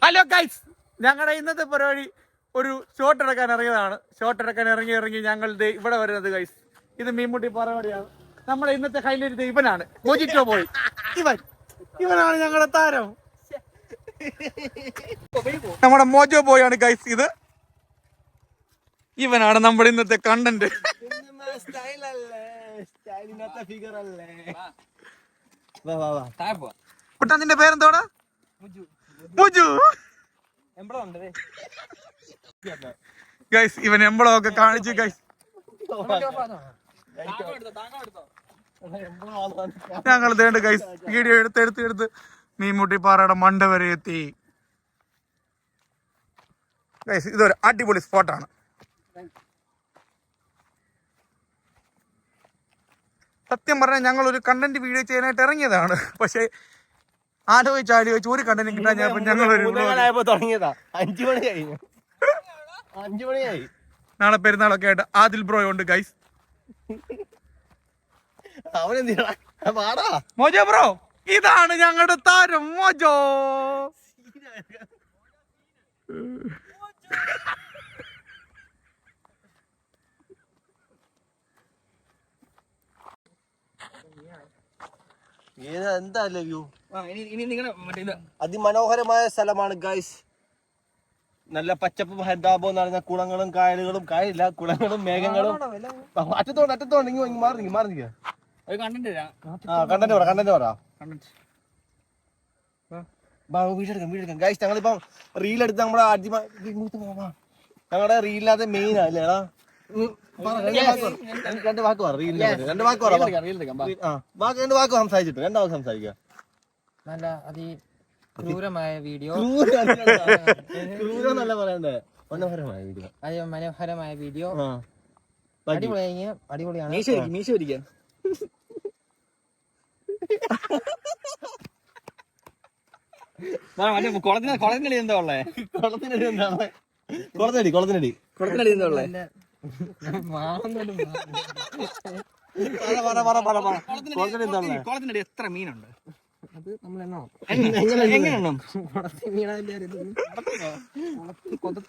Hello guys, ഞങ്ങളുടെ ഇന്നത്തെ പരിപാടി ഒരു ഷോട്ട് എടുക്കാൻ ഇറങ്ങിയതാണ്. ഷോട്ട് എടുക്കാൻ ഇറങ്ങി ഞങ്ങൾ ഇവിടെ വരുന്നത് ഗൈസ്. ഇത് മീൻമുട്ടി പരിപാടിയാണ്. നമ്മുടെ ഇന്നത്തെ ഹൈലൈറ്റ് ഇവനാണ്, മോജിറ്റോ ബോയ്. ഇവനാണ് ഞങ്ങളുടെ താരം. നമ്മുടെ മോജോ ബോയ് ആണ് ഗൈസ്. ഇത് ഇവനാണ് നമ്മുടെ ഇന്നത്തെ കണ്ടന്റ്. കുട്ടാ, നിന്റെ പേരെന്തോടാ? മുജു. ഗൈസ്, ഇവൻ എമ്പളം ഒക്കെ കാണിച്ചു ഗൈസ്. ഞങ്ങൾ തേണ്ട ഗൈസ് വീഡിയോ എടുത്ത് മീൻമുട്ടി പാറയുടെ മണ്ട വരെ എത്തി ഗൈസ്. ഇതൊരു അടിപൊളി സ്പോട്ടാണ്. സത്യം പറഞ്ഞാൽ ഞങ്ങൾ ഒരു കണ്ടന്റ് വീഡിയോ ചെയ്യാനായിട്ട് ഇറങ്ങിയതാണ്. പക്ഷെ ആലോചിച്ച് ഒരു കണ്ടന്റ് കിട്ടാൻ തുടങ്ങിയതാ. 5 മണിയായി. നാളെ പെരുന്നാളൊക്കെ ആയിട്ട് ആദിൽ ബ്രോ ഉണ്ട് ഗൈസ്. മോജോ ബ്രോ, ഇതാണ് ഞങ്ങളുടെ താരം മോജോ. എന്താ വ്യൂ? അതിമനോഹരമായ സ്ഥലമാണ് ഗൈസ്. നല്ല പച്ചപ്പ് ഹരിതാപം നിറഞ്ഞ കുളങ്ങളും കായലുകളും, കായലില്ല കുളങ്ങളും മേഘങ്ങളും. അറ്റത്തോണ്ട് ഇങ്ങ് മാറി വീടെടുക്കാം ഗൈസ്. ഞങ്ങളിപ്പം റീലെടുത്ത് ഞങ്ങളുടെ റീലിനകത്ത് മെയിൻ അല്ലേടാ. രണ്ട് വാക്ക് സംസാരിച്ചിട്ട് 2 വാക്ക് സംസാരിക്കാം. നല്ല ക്രൂരമായ വീഡിയോ. ക്രൂരമല്ല പറയണ്ടേ, മനോഹരമായ വീഡിയോ. മനോഹരമായ വീഡിയോ. അടിപൊളിയാണ്. മീശ ഒരിക്കാൻ കുളത്തിനടി എന്താ ഉള്ളേ? കുളത്തിനടി എന്താണ്? കുളത്തിനടി എന്താ ഉള്ളേ? കുളത്തിനടി എത്ര മീനുണ്ട്? അത് നമ്മളെണ്ണോ എങ്ങനെയാണോ? ഈ കുളത്തിൽ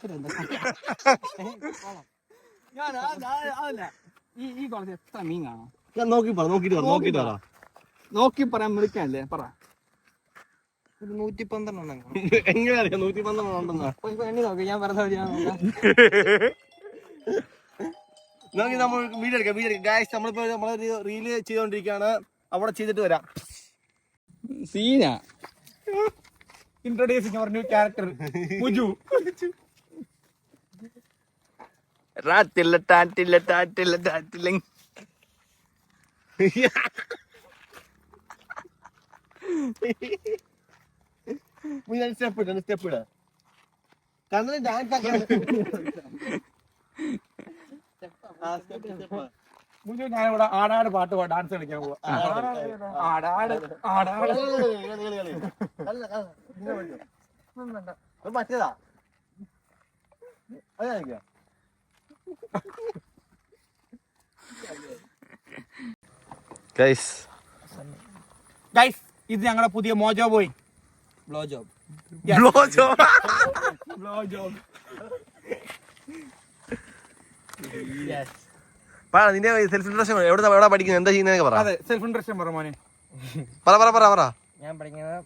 എത്ര മീൻ കാണാം? ഞാൻ നോക്കി പറയാൻ വിളിക്കാനല്ലേ പറ. 112 എങ്ങനെ അറിയാം 112 ഉണ്ടെന്നാ? എണ്ണി നോക്കി, ഞാൻ പറഞ്ഞ നോക്കി. നമ്മൾ വീഡിയോ എടുക്കാം ഗായ്സ്. നമ്മളിപ്പോ നമ്മളൊരു റീല് ചെയ്തോണ്ടിരിക്കുകയാണ്. അവിടെ ചെയ്തിട്ട് വരാം. സീന introducing our new character Muju. Step ഇട കണ്ണന് ഡാൻസ് മുജു, ഞാനിവിടെ ആടാട് പാട്ട് ഡാൻസ് കളിക്കാൻ പോവാ. മറ്റേതാ ഗൈസ്. ഇത് ഞങ്ങളുടെ പുതിയ മോജോ ബോയ്. Blow job. നിന്റെ സെൽഫ് ഇൻട്രസ്റ്റ് എവിടെ പഠിക്കുന്നത്? എന്താ ചെയ്യുന്നതൊക്കെ പറ. സെൽഫ് ഇൻട്രസ്റ്റ് പറ മോനെ. പറ. ഞാൻ പഠിക്കുന്നത്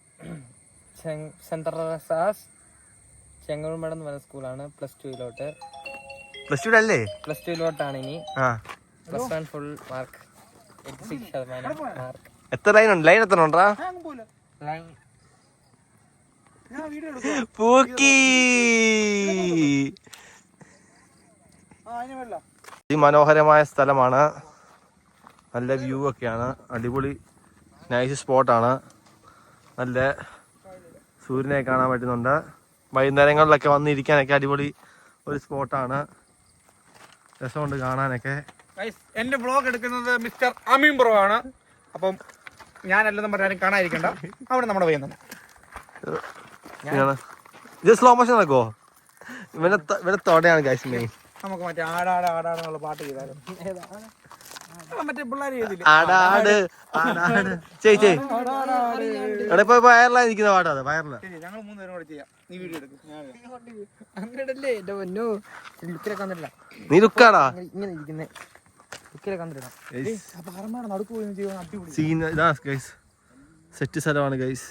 സെൻട്രൽ റസാസ് ചെങ്ങൽമേട് എന്ന് പറയുന്ന സ്കൂളാണ്. പ്ലസ് ടു അല്ലേ? പ്ലസ് 2 ഇനി. Plus 1 full mark, 86% mark. എത്ര ലൈൻ എത്ര ഉണ്ടാ? പൂക്കി. മനോഹരമായ സ്ഥലമാണ്. നല്ല വ്യൂ ഒക്കെയാണ്. അടിപൊളി നൈസ് സ്പോട്ടാണ്. നല്ല സൂര്യനെ കാണാൻ പറ്റുന്നുണ്ട്. വൈകുന്നേരങ്ങളിലൊക്കെ വന്നിരിക്കാനൊക്കെ അടിപൊളി ഒരു സ്പോട്ടാണ്. രസമുണ്ട് കാണാനൊക്കെ. എന്റെ വ്ളോഗ് എടുക്കുന്നത് മിസ്റ്റർ അമീൻ ബ്രോ ആണ്. അപ്പം ഞാനല്ലെന്നും പറഞ്ഞാലും കാണാതിരിക്കണ്ട. അവിടെ നമ്മുടെ പയ്യൻ തന്നെ. ഇത് സ്ലോ മോഷൻ നടക്കുവോ? ഇവനെ തോടെയാണ് ഗൈസ് മെയിൻ. നമുക്ക് മറ്റേ ആടാട് ആടാടെന്നുള്ള പാട്ട് ചെയ്താലും. മറ്റേ പിള്ളേർ ചെയ്തില്ല ആടാട് ആടാട് ചേച്ചി എവിടെ ഇപ്പൊ വയറിലായി നിൽക്കുന്ന പാട്ടാ അത് വയറില ഞങ്ങൾ 3 പേരും കൂടെ ചെയ്യാം നീ വീഡിയോ എടുക്കും അങ്ങനല്ലേ എന്റെ പൊന്നു ലുക്കിലൊക്കെ വന്നിട്ടില്ല നീ ലുക്കാടാ ഇങ്ങനെ ഇരിക്കുന്നേ ലുക്കിലൊക്കെ വന്നിട്ടില്ല അപ്പൊ കറമ്പാണ് നടുക്ക് പോയി ചെയ്യുന്ന അടിപൊളി സീൻ ഇതാ ഗൈസ് സെറ്റ് സ്ഥലമാണ് ഗൈസ്